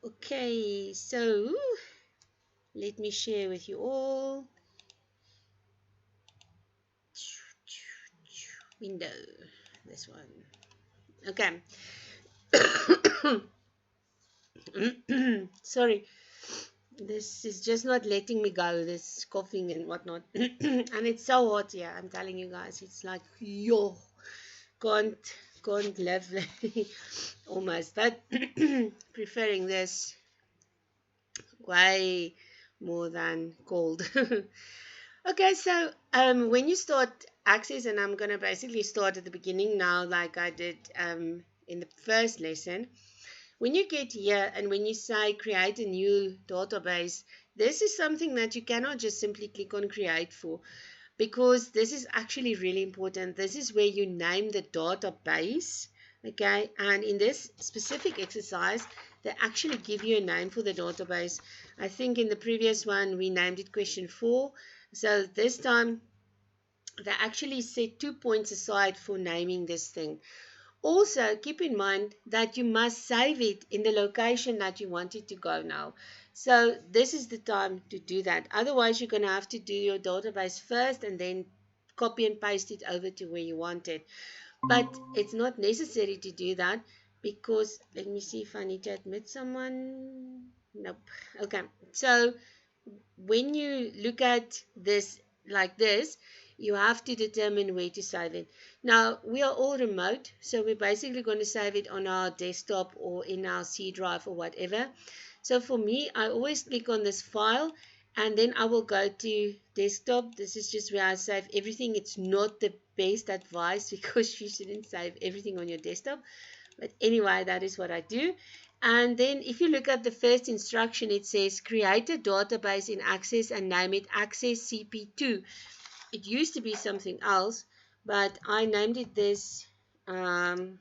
Okay, so let me share with you all. Window, this one. Okay. Sorry, this is just not letting me go. This coughing and whatnot, and it's so hot here. I'm telling you guys, it's like yo, can't can't live almost, but preferring this way more than cold. Okay, so when you start Access, and I'm gonna basically start at the beginning now, like I did in the first lesson. When you get here and when you say create a new database, this is something that you cannot just simply click on create for, because this is actually really important. This is where you name the database, okay? And in this specific exercise, they actually give you a name for the database. I think in the previous one, we named it question 4. So this time, they actually set 2 points aside for naming this thing. Also, keep in mind that you must save it in the location that you want it to go now. So this is the time to do that. Otherwise, you're going to have to do your database first and then copy and paste it over to where you want it. But it's not necessary to do that, because let me see if I need to admit someone. Nope. Okay. So when you look at this like this, you have to determine where to save it. Now, we are all remote, so we're basically going to save it on our desktop or in our C drive or whatever. So for me, I always click on this file and then I will go to desktop. This is just where I save everything. It's not the best advice because you shouldn't save everything on your desktop. But anyway, that is what I do. And then if you look at the first instruction, it says create a database in Access and name it Access CP2. It used to be something else, but I named it this CP.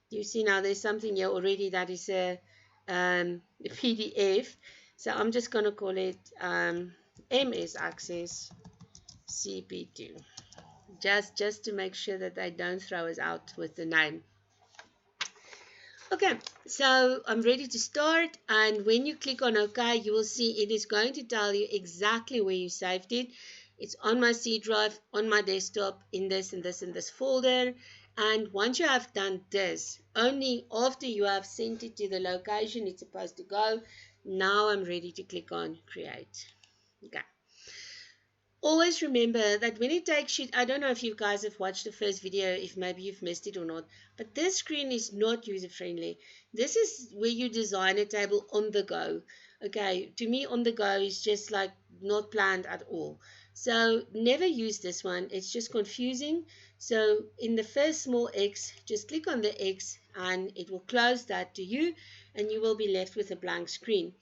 You see now there's something here already that is a PDF. So I'm just going to call it MS Access CP2. Just to make sure that they don't throw us out with the name. Okay, so I'm ready to start, and when you click on OK, you will see it is going to tell you exactly where you saved it. It's on my C drive, on my desktop, in this and this and this folder. And once you have done this, only after you have sent it to the location it's supposed to go, now I'm ready to click on create. Okay. Always remember that when you take sheet, I don't know if you guys have watched the first video, if maybe you've missed it or not, but this screen is not user friendly. This is where you design a table on the go. Okay, to me on the go is just like not planned at all. So never use this one, it's just confusing. So in the first small X, just click on the X and it will close that to you and you will be left with a blank screen.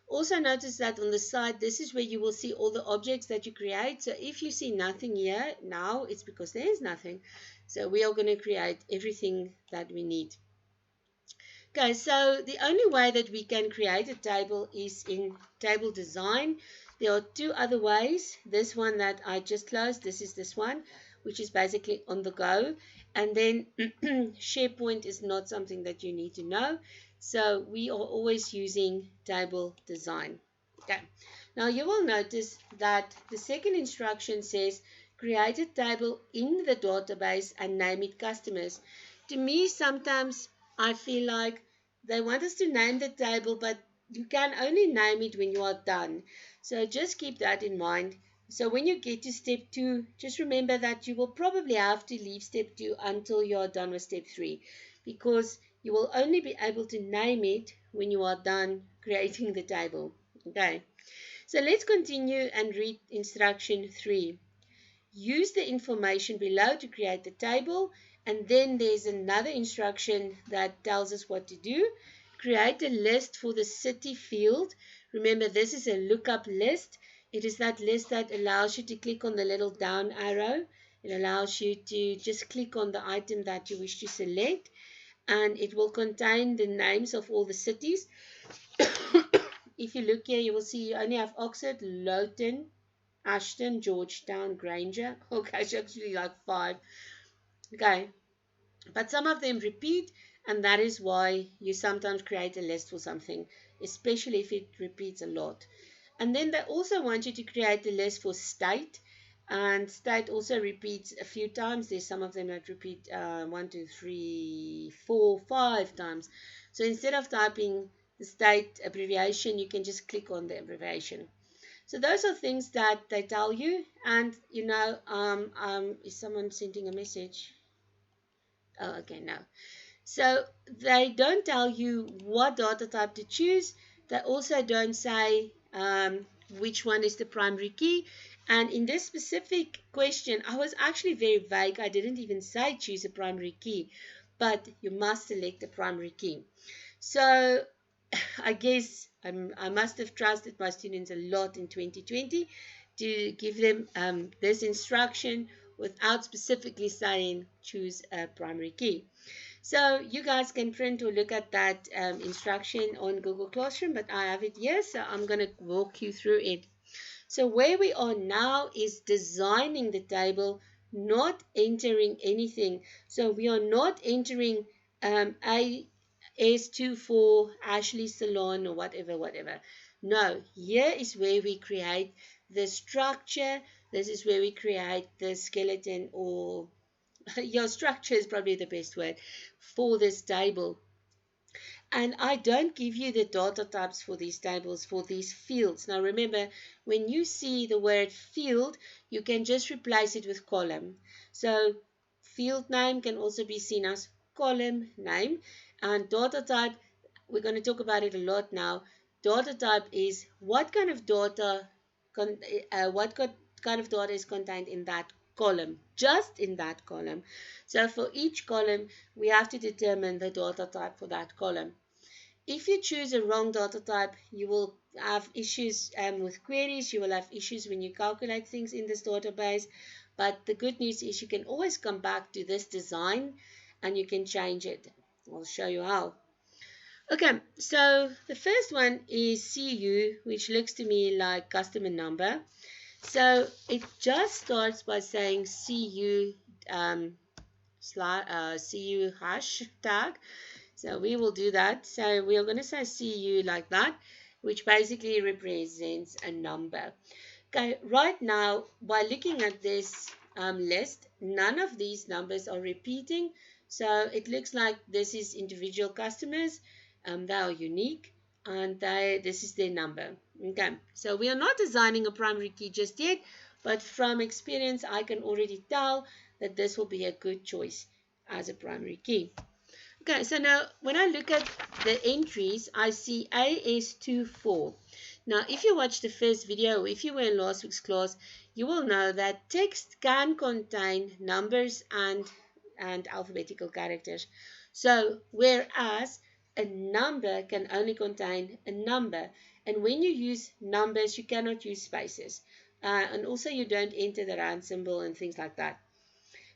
Also notice that on the side, this is where you will see all the objects that you create. So if you see nothing here now, it's because there is nothing. So we are going to create everything that we need. Okay, so the only way that we can create a table is in table design. There are 2 other ways. This one that I just closed, this one, which is basically on the go. And then SharePoint is not something that you need to know. So we are always using table design. Okay. Now you will notice that the second instruction says create a table in the database and name it customers. To me, sometimes I feel like they want us to name the table, but you can only name it when you are done. So just keep that in mind. So when you get to step 2, just remember that you will probably have to leave step 2 until you are done with step 3, because you will only be able to name it when you are done creating the table. Okay, so let's continue and read instruction 3. Use the information below to create the table, and then there's another instruction that tells us what to do. Create a list for the city field. Remember, this is a lookup list. It is that list that allows you to click on the little down arrow. It allows you to just click on the item that you wish to select, and it will contain the names of all the cities. If you look here, you will see you only have Oxford, Loughton, Ashton, Georgetown, Granger. Okay, it's actually like 5. Okay, but some of them repeat, and that is why you sometimes create a list for something, especially if it repeats a lot. And then they also want you to create a list for state, and state also repeats a few times. There's some of them that repeat 1, 2, 3, 4, 5 times. So instead of typing the state abbreviation, you can just click on the abbreviation. So those are things that they tell you. And is someone sending a message? Oh, okay, no. So they don't tell you what data type to choose. They also don't say which one is the primary key. And in this specific question, I was actually very vague. I didn't even say choose a primary key, but you must select a primary key. So I guess I must have trusted my students a lot in 2020 to give them this instruction without specifically saying choose a primary key. So you guys can print or look at that instruction on Google Classroom, but I have it here, so I'm going to walk you through it. So where we are now is designing the table, not entering anything. So we are not entering AS24 Ashley Salon or whatever. No, here is where we create the structure. This is where we create the skeleton, or your structure is probably the best word for this table. And I don't give you the data types for these tables, for these fields. Now remember, when you see the word field, you can just replace it with column. So field name can also be seen as column name. And data type, we're going to talk about it a lot now. Data type is what kind of data, kind of data is contained in that column, just in that column. So for each column, we have to determine the data type for that column. If you choose a wrong data type, you will have issues with queries. You will have issues when you calculate things in this database. But the good news is you can always come back to this design and you can change it. I'll show you how. Okay, so the first one is CU, which looks to me like customer number. So it just starts by saying CU CU hashtag. So we will do that. So we are going to say CU like that, which basically represents a number. Okay, right now, by looking at this list, none of these numbers are repeating. So it looks like this is individual customers. They are unique, and this is their number. Okay, so we are not designing a primary key just yet, but from experience, I can already tell that this will be a good choice as a primary key. Okay, so now when I look at the entries, I see AS24. Now, if you watched the first video, if you were in last week's class, you will know that text can contain numbers and alphabetical characters. So, whereas a number can only contain a number, and when you use numbers, you cannot use spaces. And also you don't enter the round symbol and things like that.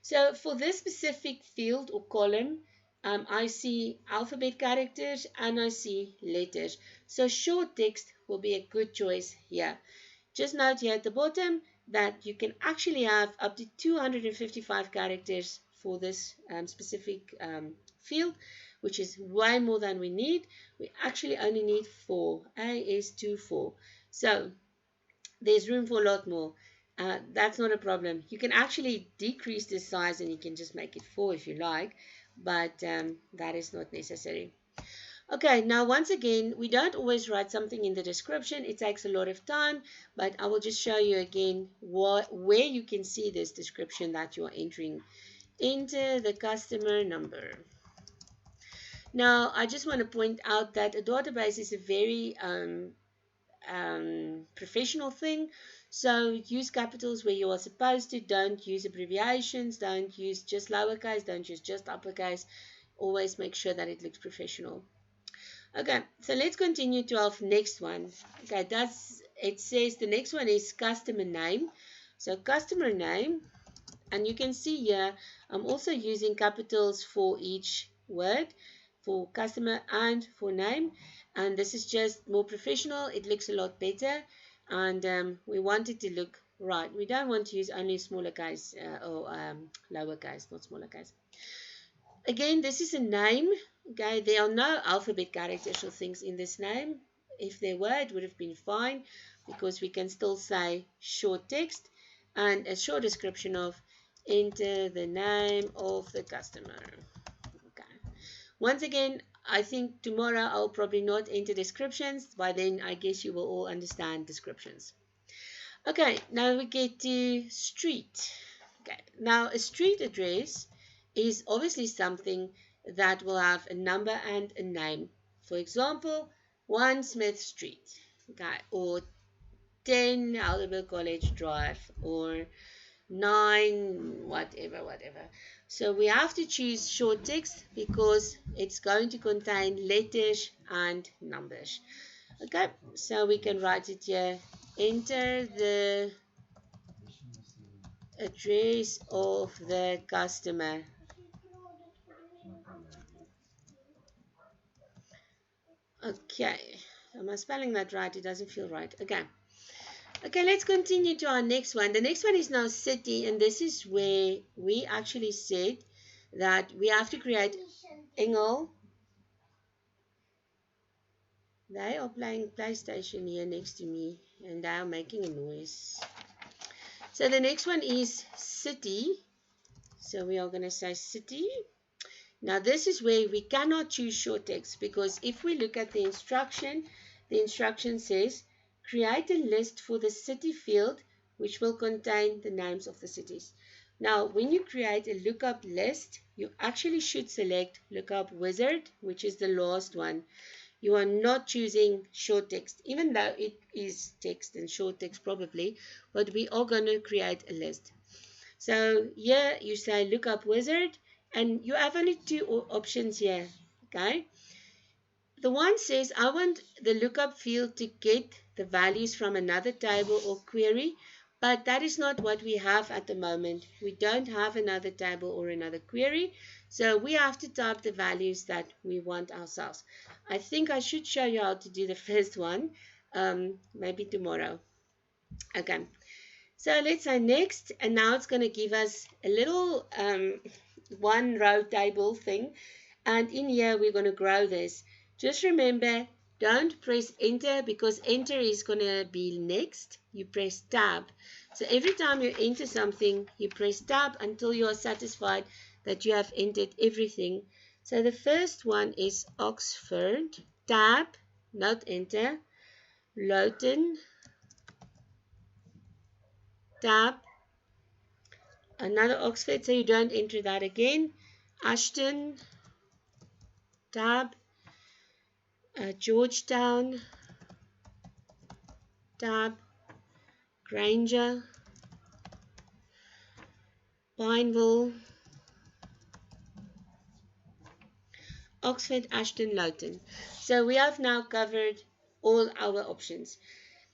So for this specific field or column, I see alphabet characters and I see letters. So short text will be a good choice here. Just note here at the bottom that you can actually have up to 255 characters for this specific field, which is way more than we need. We actually only need 4. AS24. So there's room for a lot more. That's not a problem. You can actually decrease the size and you can just make it 4 if you like, but that is not necessary. Okay, now once again, we don't always write something in the description. It takes a lot of time, but I will just show you again where you can see this description that you are entering. Enter the customer number. Now, I just want to point out that a database is a very professional thing. So use capitals where you are supposed to. Don't use abbreviations. Don't use just lowercase. Don't use just uppercase. Always make sure that it looks professional. Okay, so let's continue to our next one. Okay, it says the next one is customer name. So customer name, and you can see here I'm also using capitals for each word, for customer and for name, and this is just more professional. It looks a lot better, and we want it to look right. We don't want to use only smaller case or lower case, not smaller case. Again, this is a name. Okay, there are no alphabet characters or things in this name. If there were, it would have been fine because we can still say short text and a short description of enter the name of the customer. Okay. Once again, I think tomorrow I'll probably not enter descriptions. By then, I guess you will all understand descriptions. Okay, now we get to street. Okay, now a street address is obviously something that will have a number and a name. For example, 1 Smith Street, okay, or 10 Heidelberg College Drive, or 9 whatever. So we have to choose short text because it's going to contain letters and numbers. Okay, so we can write it here. Enter the address of the customer. Okay, am I spelling that right? It doesn't feel right. Okay, let's continue to our next one. The next one is now city, and this is where we actually said that we have to create Engel. They are playing PlayStation here next to me, and they are making a noise. So the next one is city. So we are going to say city. Now this is where we cannot choose short text because if we look at the instruction says create a list for the city field which will contain the names of the cities. Now when you create a lookup list, you actually should select lookup wizard, which is the last one. You are not choosing short text, even though it is text and short text probably, but we are going to create a list. So here you say lookup wizard, and you have only two options here. Okay, the one says I want the lookup field to get the values from another table or query, but that is not what we have at the moment. We don't have another table or another query, so we have to type the values that we want ourselves. I think I should show you how to do the first one, maybe tomorrow. Okay, so let's say next, and now it's going to give us a little one row table thing, and in here we're going to grow this. Just remember, don't press enter because enter is going to be next. You press tab. So every time you enter something, you press tab until you are satisfied that you have entered everything. So the first one is Oxford, tab, not enter, Lowton, tab, another Oxford, so you don't enter that again, Ashton, tab, Georgetown, tab, Granger, Pineville, Oxford, Ashton, Lowton. So we have now covered all our options.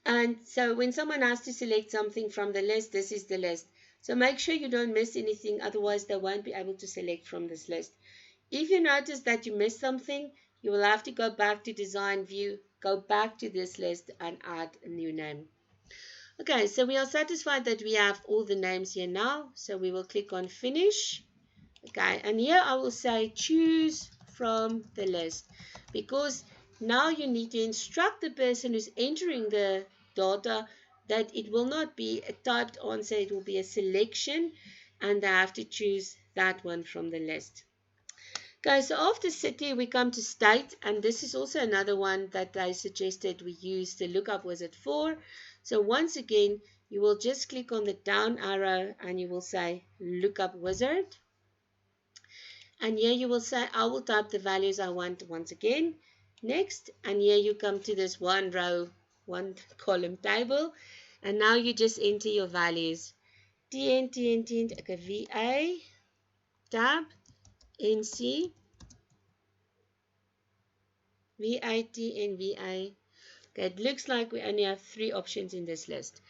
And so when someone has to select something from the list, this is the list. So make sure you don't miss anything, otherwise they won't be able to select from this list. If you notice that you missed something, you will have to go back to design view, go back to this list and add a new name. Okay, so we are satisfied that we have all the names here now. So we will click on finish. Okay, and here I will say choose from the list because now you need to instruct the person who's entering the data that it will not be a typed answer, it will be a selection and they have to choose that one from the list. Okay, so after city we come to state, and this is also another one that I suggested we use the lookup wizard for. So once again you will just click on the down arrow and you will say lookup wizard. And here you will say I will type the values I want once again. Next, and here you come to this one row, one column table, and now you just enter your values. TN, okay, VA, tab, NC, VAT, and VA. Okay, it looks like we only have 3 options in this list.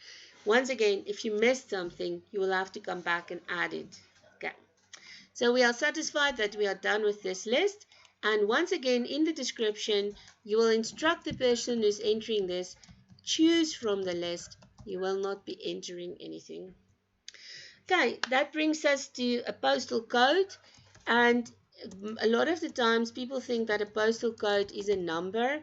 Once again, if you missed something, you will have to come back and add it. Okay. So we are satisfied that we are done with this list. And once again, in the description, you will instruct the person who's entering this, choose from the list. You will not be entering anything. Okay, that brings us to a postal code. And a lot of the times people think that a postal code is a number,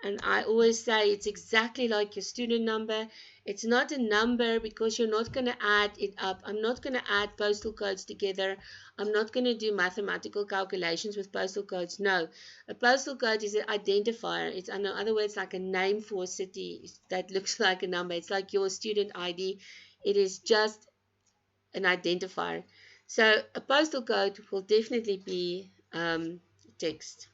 and I always say it's exactly like your student number. It's not a number because you're not going to add it up. I'm not going to add postal codes together. I'm not going to do mathematical calculations with postal codes. No, a postal code is an identifier. It's, in other words, like a name for a city that looks like a number. It's like your student ID. It is just an identifier. So a postal code will definitely be text.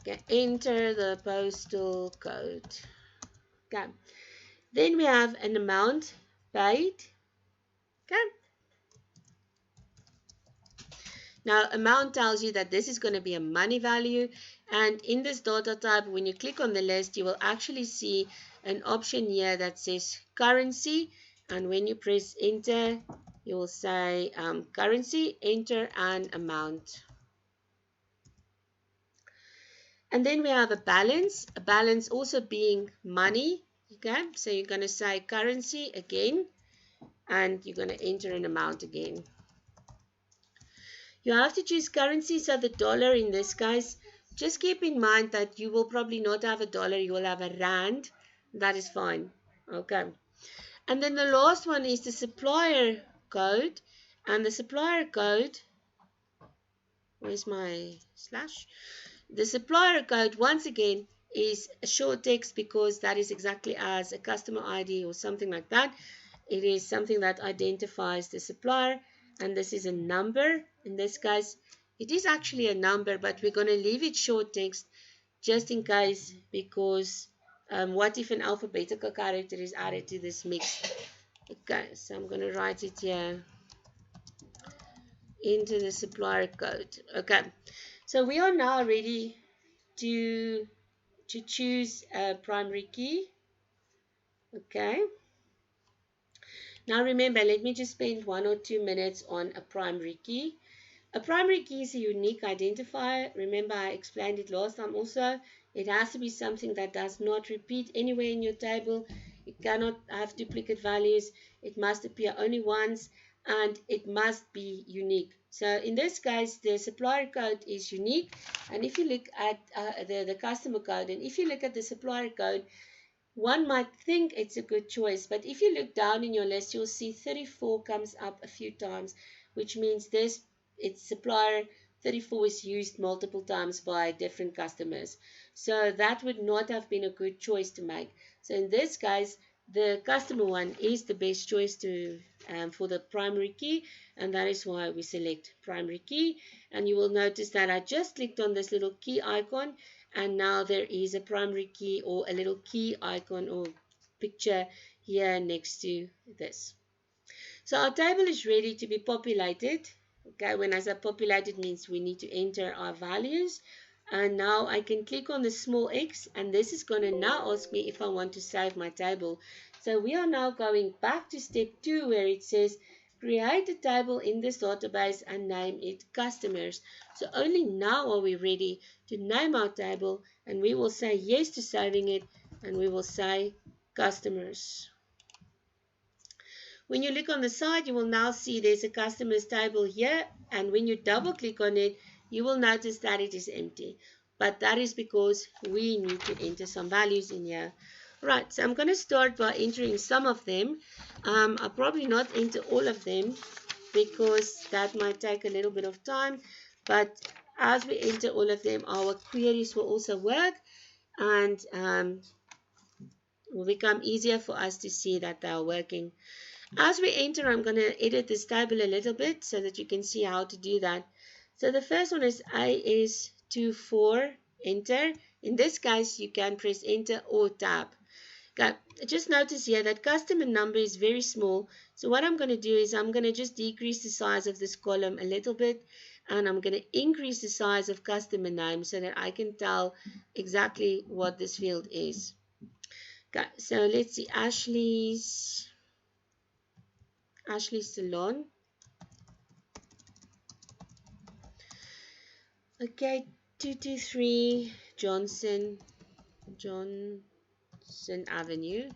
Okay, enter the postal code. Okay, then we have an amount paid. Okay, now amount tells you that this is going to be a money value, and in this data type, when you click on the list, you will actually see an option here that says currency, and when you press enter, you will say currency, enter an amount. And then we have a balance also being money. Okay, so you're going to say currency again, and you're going to enter an amount again. You have to choose currency, so the dollar in this case, just keep in mind that you will probably not have a dollar, you will have a rand. That is fine. Okay. And then the last one is the supplier code. And the supplier code, where's my slash? The supplier code, once again, is a short text because that is exactly as a customer ID or something like that. It is something that identifies the supplier, and this is a number. In this case, it is actually a number, but we're going to leave it short text just in case, because what if an alphabetical character is added to this mix? Okay, so I'm going to write it here into the supplier code. Okay, so we are now ready to choose a primary key. Okay, now remember, let me just spend 1 or 2 minutes on a primary key. A primary key is a unique identifier. Remember, I explained it last time also. It has to be something that does not repeat anywhere in your table. It cannot have duplicate values. It must appear only once, and it must be unique. So in this case, the supplier code is unique. And if you look at the customer code, and if you look at the supplier code, one might think it's a good choice, but if you look down in your list, you'll see 34 comes up a few times, which means it's supplier 34 is used multiple times by different customers. So that would not have been a good choice to make. So in this case, the customer one is the best choice for the primary key, and that is why we select primary key. And you will notice that I just clicked on this little key icon, and now there is a primary key or a little key icon or picture here next to this. So our table is ready to be populated. Okay, when I say populated means we need to enter our values. And now I can click on the small x, and this is going to now ask me if I want to save my table. So we are now going back to step 2 where it says create a table in this database and name it customers. So only now are we ready to name our table, and we will say yes to saving it, and we will say customers. When you look on the side, you will now see there's a customers table here, and when you double click on it, you will notice that it is empty. But that is because we need to enter some values in here. Right, so I'm going to start by entering some of them. I'll probably not enter all of them because that might take a little bit of time. But as we enter all of them, our queries will also work, and will become easier for us to see that they are working. As we enter, I'm going to edit this table a little bit so that you can see how to do that. So the first one is AS24, enter. In this case, you can press enter or tab. Okay, just notice here that customer number is very small. So what I'm going to do is I'm going to just decrease the size of this column a little bit, and I'm going to increase the size of customer name so that I can tell exactly what this field is. Okay, so let's see, Ashley's Salon. Okay, 223 Johnson Avenue.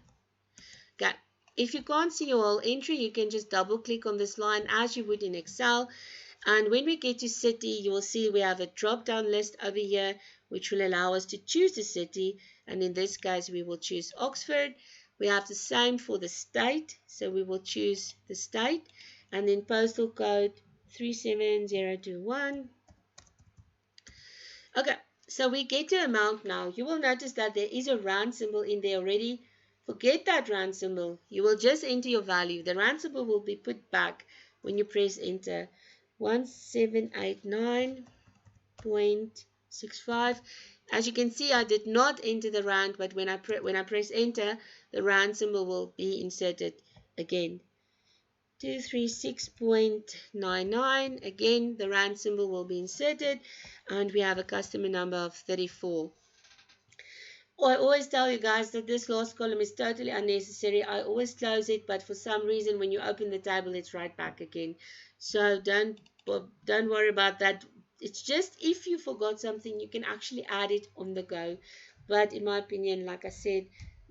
Okay, if you can't see your whole entry, you can just double click on this line as you would in Excel, And when we get to city, you will see we have a drop down list over here, which will allow us to choose the city. And in this case, we will choose Oxford. We have the same for the state, so we will choose the state. And then postal code 37021. Okay, so we get to amount now. You will notice that there is a round symbol in there already. Forget that round symbol. You will just enter your value. The round symbol will be put back when you press enter. 1789.65. As you can see, I did not enter the round, but when I press enter, the round symbol will be inserted again. 236.99. Again, the round symbol will be inserted, and we have a customer number of 34. I always tell you guys that this last column is totally unnecessary. I always close it, but for some reason when you open the table, it's right back again. So don't worry about that. It's just if you forgot something, you can actually add it on the go. But in my opinion, like I said,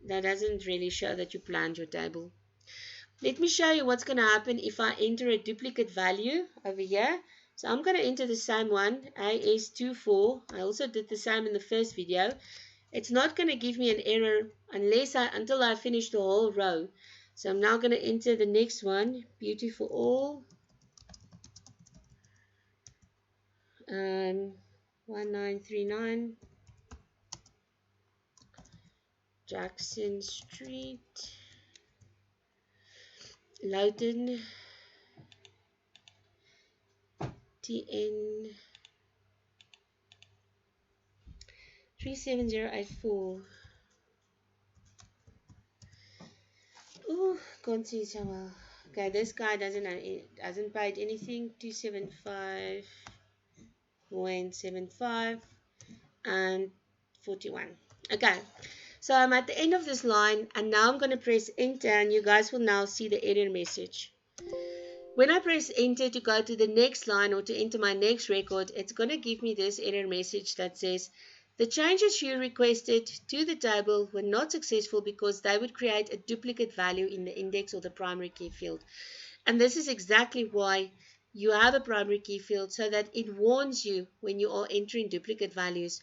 that doesn't really show that you planned your table. Let me show you what's going to happen if I enter a duplicate value over here. So I'm going to enter the same one, AS24. I also did the same in the first video. It's not going to give me an error until I finish the whole row. So I'm now going to enter the next one, beauty for all. 1939 Jackson Street, Loughton, TN 37084. Ooh, can't see so well. Okay, this guy hasn't paid anything. 275.75 and 41. Okay, so I'm at the end of this line, and now I'm going to press enter, and you guys will now see the error message. When I press enter to go to the next line or to enter my next record, it's going to give me this error message that says, the changes you requested to the table were not successful because they would create a duplicate value in the index or the primary key field. And this is exactly why you have a primary key field, so that it warns you when you are entering duplicate values.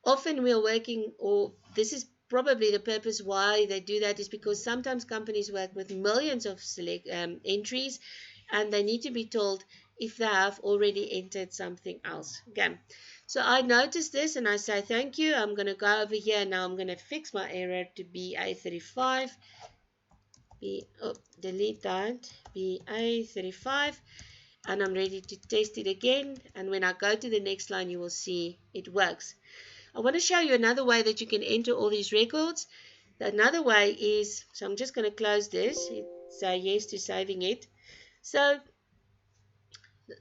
Often we are working, or this is probably the purpose why they do that, is because sometimes companies work with millions of entries, and they need to be told if they have already entered something else. Okay, so I noticed this and I say thank you. I'm going to go over here and now I'm going to fix my error to BA35. Delete that, BA35, and I'm ready to test it again. And when I go to the next line, you will see it works. I want to show you another way that you can enter all these records. Another way is, so I'm just going to close this, say yes to saving it. So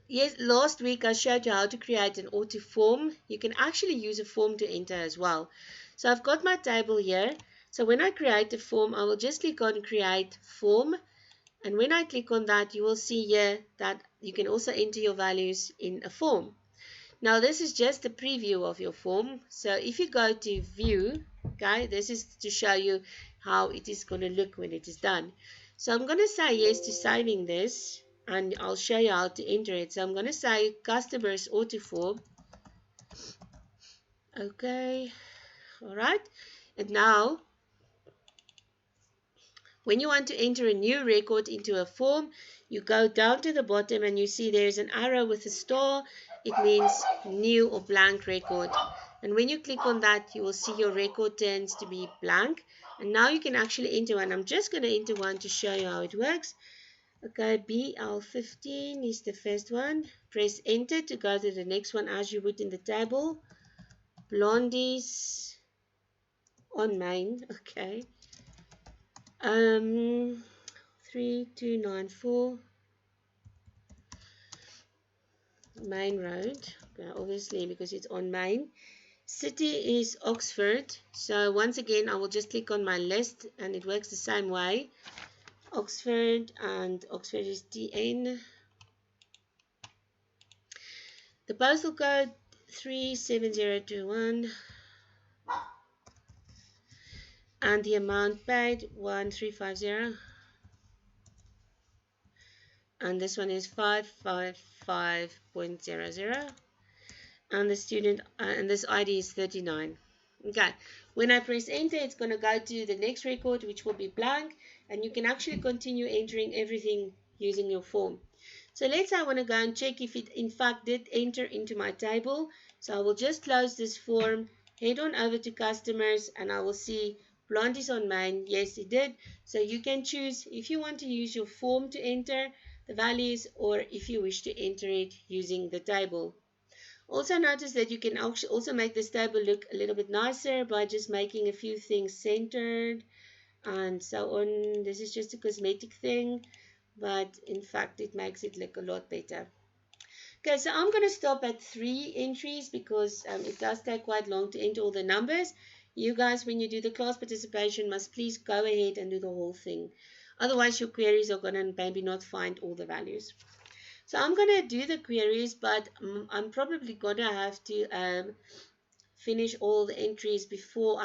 yes, last week I showed you how to create an auto form. You can actually use a form to enter as well. So I've got my table here. So when I create a form, I will just click on create form. And when I click on that, you will see here that you can also enter your values in a form. Now this is just a preview of your form. So if you go to view, okay, this is to show you how it is going to look when it is done. So I'm going to say yes to saving this, and I'll show you how to enter it. So I'm going to say customers auto form. Okay, all right. And now when you want to enter a new record into a form, you go down to the bottom and you see there's an arrow with a star. It means new or blank record. And when you click on that, you will see your record turns to be blank. And now you can actually enter one. I'm just going to enter one to show you how it works. Okay, BL15 is the first one. Press enter to go to the next one as you would in the table. Blondies on main. Okay. 3294 Main Road, okay, obviously because it's on Main. City is Oxford, so once again I will just click on my list and it works the same way. Oxford, and Oxford is TN. The postal code 37021 and the amount paid 1350. and this one is 555.00, and the student and this ID is 39. Okay, when I press enter, it's going to go to the next record, which will be blank, and you can actually continue entering everything using your form. So let's say I want to go and check if it in fact did enter into my table. So I will just close this form, head on over to customers, and I will see Blondie's on main. Yes, it did. So you can choose if you want to use your form to enter the values, or if you wish to enter it using the table. Also notice that you can also make this table look a little bit nicer by just making a few things centered and so on. This is just a cosmetic thing, but in fact it makes it look a lot better. Okay, so I'm going to stop at 3 entries because it does take quite long to enter all the numbers. You guys, when you do the class participation, must please go ahead and do the whole thing. Otherwise, your queries are going to maybe not find all the values. So I'm going to do the queries, but I'm probably going to have to finish all the entries before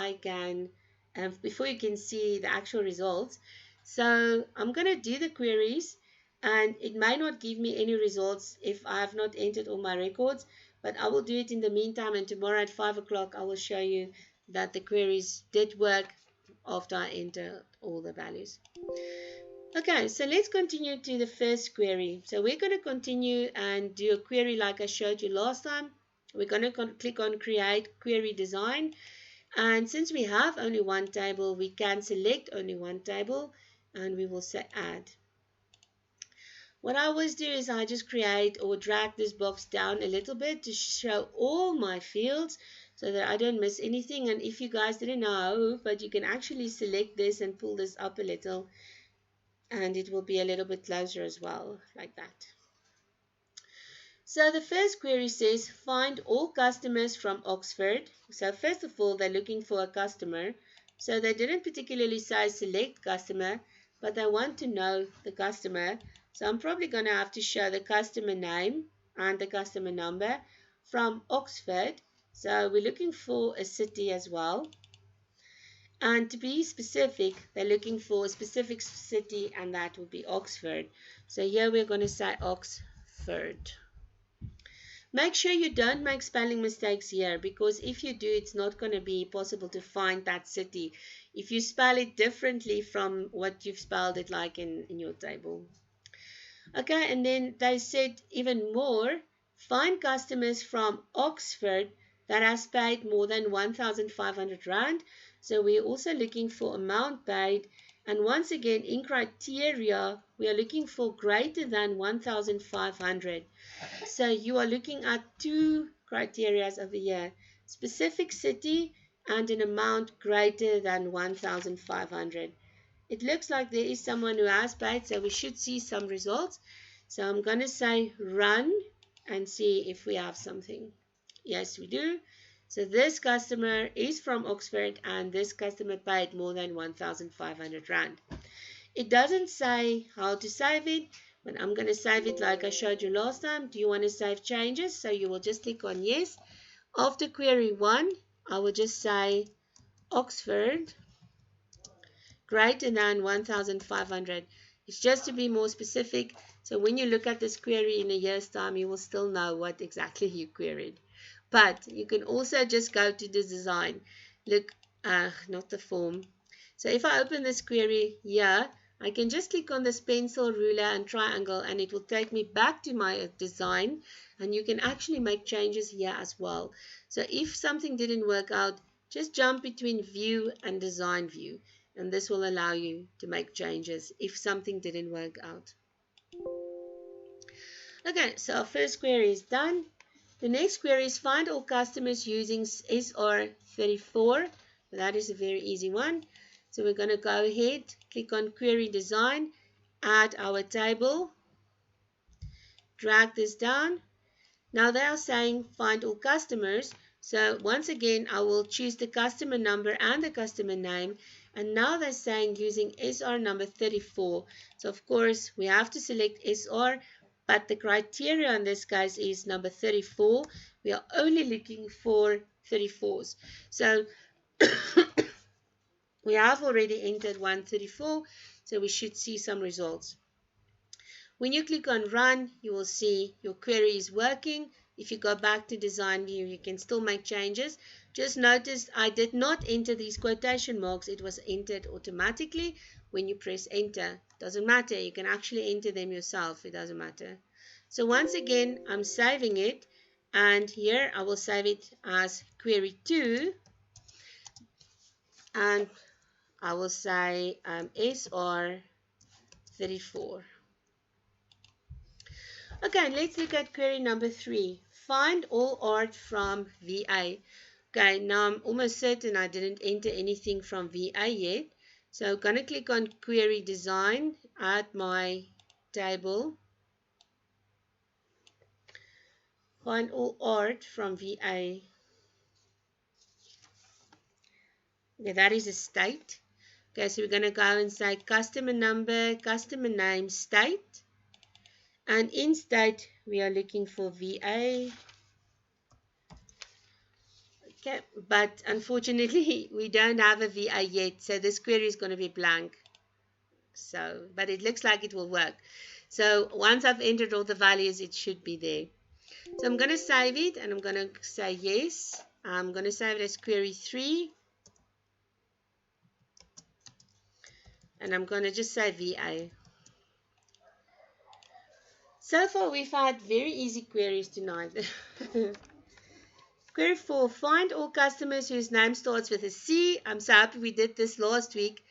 before you can see the actual results. So I'm going to do the queries, and it may not give me any results if I have not entered all my records, but I will do it in the meantime, and tomorrow at 5 o'clock I will show you that the queries did work after I entered all the values. Okay, so let's continue to the first query. So we're going to continue and do a query like I showed you last time. We're going to click on Create Query Design. And since we have only one table, we can select only one table, and we will say Add. What I always do is I just create or drag this box down a little bit to show all my fields so that I don't miss anything. And if you guys didn't know, but you can actually select this and pull this up a little, and it will be a little bit closer as well, like that. So the first query says find all customers from Oxford. So first of all, they're looking for a customer. So they didn't particularly say select customer, but they want to know the customer. So I'm probably going to have to show the customer name and the customer number from Oxford. So we're looking for a city as well. And to be specific, they're looking for a specific city, and that would be Oxford. So here we're going to say Oxford. Make sure you don't make spelling mistakes here, because if you do, it's not going to be possible to find that city if you spell it differently from what you've spelled it like in your table. Okay, and then they said even more, find customers from Oxford that has paid more than 1,500 Rand. So we're also looking for amount paid. And once again, in criteria, we are looking for greater than 1,500. So you are looking at two criteria over here, specific city and an amount greater than 1,500. It looks like there is someone who has paid, so we should see some results. So I'm going to say run and see if we have something. Yes, we do. So this customer is from Oxford, and this customer paid more than 1,500 Rand. It doesn't say how to save it, but I'm going to save it like I showed you last time. Do you want to save changes? So you will just click on yes. After query 1, I will just say Oxford greater than 1,500. It's just to be more specific. So when you look at this query in a year's time, you will still know what exactly you queried. But you can also just go to the design. Look, not the form. So if I open this query here, I can just click on this pencil, ruler, and triangle, and it will take me back to my design. And you can actually make changes here as well. So if something didn't work out, just jump between view and design view. And this will allow you to make changes if something didn't work out. Okay, so our first query is done. The next query is find all customers using SR34. That is a very easy one. So we're going to go ahead, click on Query Design, add our table, drag this down. Now they are saying find all customers. So once again, I will choose the customer number and the customer name. And now they're saying using SR number 34. So of course, we have to select SR, but the criteria in this case is number 34. We are only looking for 34s. So we have already entered 134, so we should see some results. When you click on run, you will see your query is working. If you go back to design view, you can still make changes. Just notice I did not enter these quotation marks. It was entered automatically when you press enter. Doesn't matter. You can actually enter them yourself. It doesn't matter. So once again, I'm saving it. And here I will save it as query 2. And I will say SR 34. Okay, let's look at query number 3. Find all art from VA. Okay, now I'm almost certain I didn't enter anything from VA yet. So I'm going to click on query design, add my table. Find all art from VA. Okay, that is a state. Okay, so we're going to go and say customer number, customer name, state. And in state, we are looking for VA. Okay, but unfortunately, we don't have a VA yet, so this query is going to be blank. So, but it looks like it will work. So once I've entered all the values, it should be there. So I'm going to save it, and I'm going to say yes. I'm going to save it as query 3. And I'm going to just say VA. So far, we've had very easy queries tonight. Query 4, find all customers whose name starts with a C. I'm so happy we did this last week.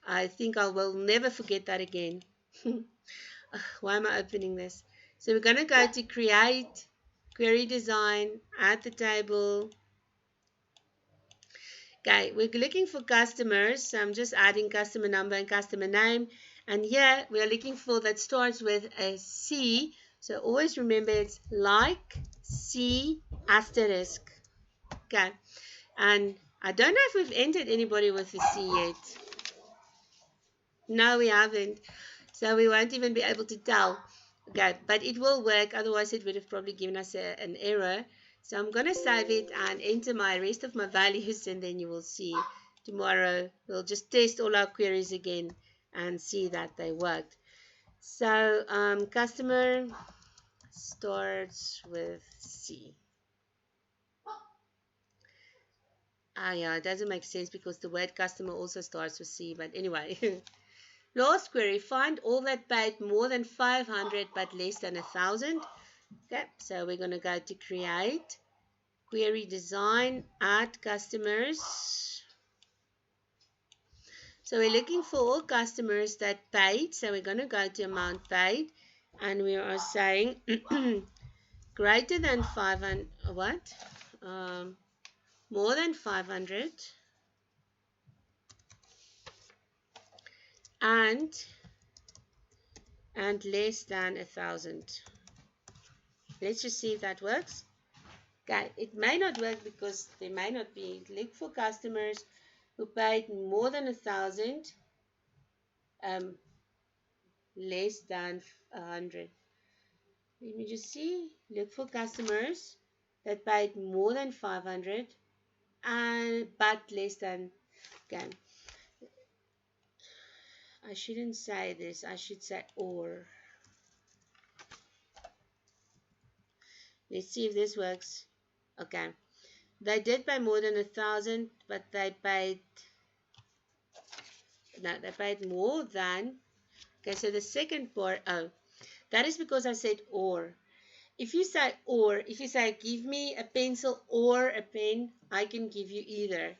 I think I will never forget that again. Why am I opening this? So we're going to go to create, query design, add the table. Okay, we're looking for customers. So I'm just adding customer number and customer name. And here we are looking for that starts with a C. So always remember it's like C asterisk. Okay, and I don't know if we've entered anybody with a C yet. No, we haven't. So we won't even be able to tell. Okay, but it will work. Otherwise, it would have probably given us an error. So I'm going to save it and enter my rest of my values, and then you will see tomorrow we'll just test all our queries again and see that they worked. So customer starts with C. Yeah, it doesn't make sense because the word customer also starts with C, but anyway. Last query, find all that paid more than 500 but less than 1,000. Okay, so we're going to go to create, query design, add customers. So we're looking for all customers that paid. So we're going to go to amount paid, and we are saying greater than 500, what? More than 500 and less than 1,000. Let's just see if that works. Okay, it may not work because there may not be. Look for customers who paid more than 1,000, less than 100. Let me just see. Look for customers that paid more than 500 and but less than. Okay, I shouldn't say this. I should say or. Let's see if this works. Okay, they did pay more than 1,000, but they paid. No, they paid more than. Okay, so the second part. Oh, that is because I said or. If you say or, if you say give me a pencil or a pen, I can give you either.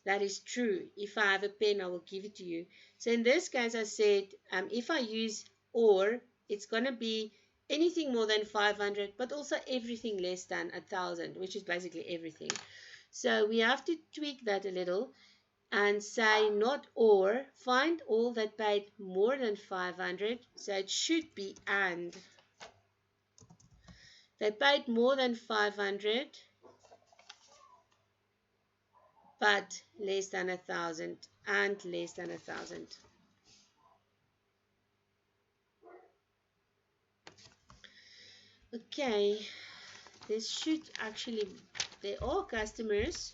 That is true. If I have a pen, I will give it to you. So in this case, I said if I use or, it's going to be anything more than 500, but also everything less than 1,000, which is basically everything. So we have to tweak that a little and say not or, find all that paid more than 500. So it should be and. They paid more than 500, but less than 1,000 and less than 1,000. Okay, this should actually, there are customers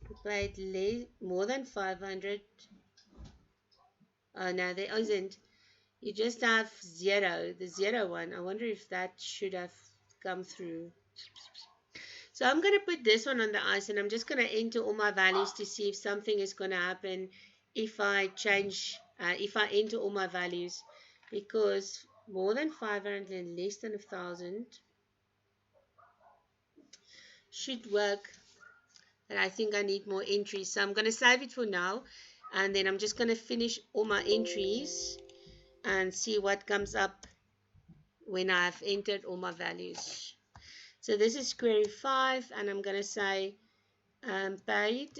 who paid more than 500. Oh, no, there isn't. You just have 0, the 0 one. I wonder if that should have come through. So I'm going to put this one on the ice, and I'm just going to enter all my values to see if something is going to happen if I change, if I enter all my values, because more than 500 and less than 1,000 should work. And I think I need more entries. So I'm going to save it for now, and then I'm just going to finish all my entries and see what comes up when I've entered all my values. So this is query 5, and I'm going to say paid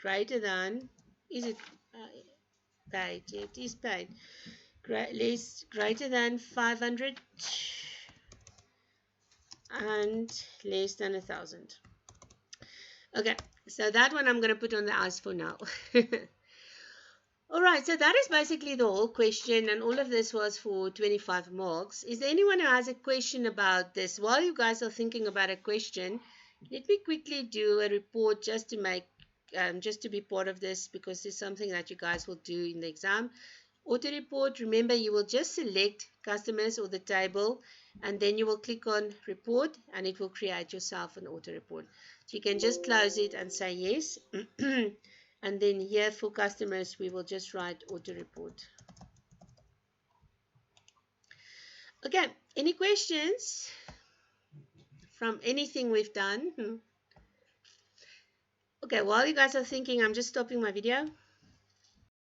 greater than, is it paid? Yeah, it is paid. Greater than 500 and less than 1,000. Okay, so that one I'm going to put on the ice for now. All right, so that is basically the whole question, and all of this was for 25 marks. Is there anyone who has a question about this? While you guys are thinking about a question, let me quickly do a report just to make, just to be part of this, because it's something that you guys will do in the exam. Auto report, remember you will just select customers or the table, and then you will click on report, and it will create yourself an auto report. So you can just close it and say yes. And then here for customers, we will just write auto report. Okay, any questions from anything we've done? Okay, while you guys are thinking, I'm just stopping my video.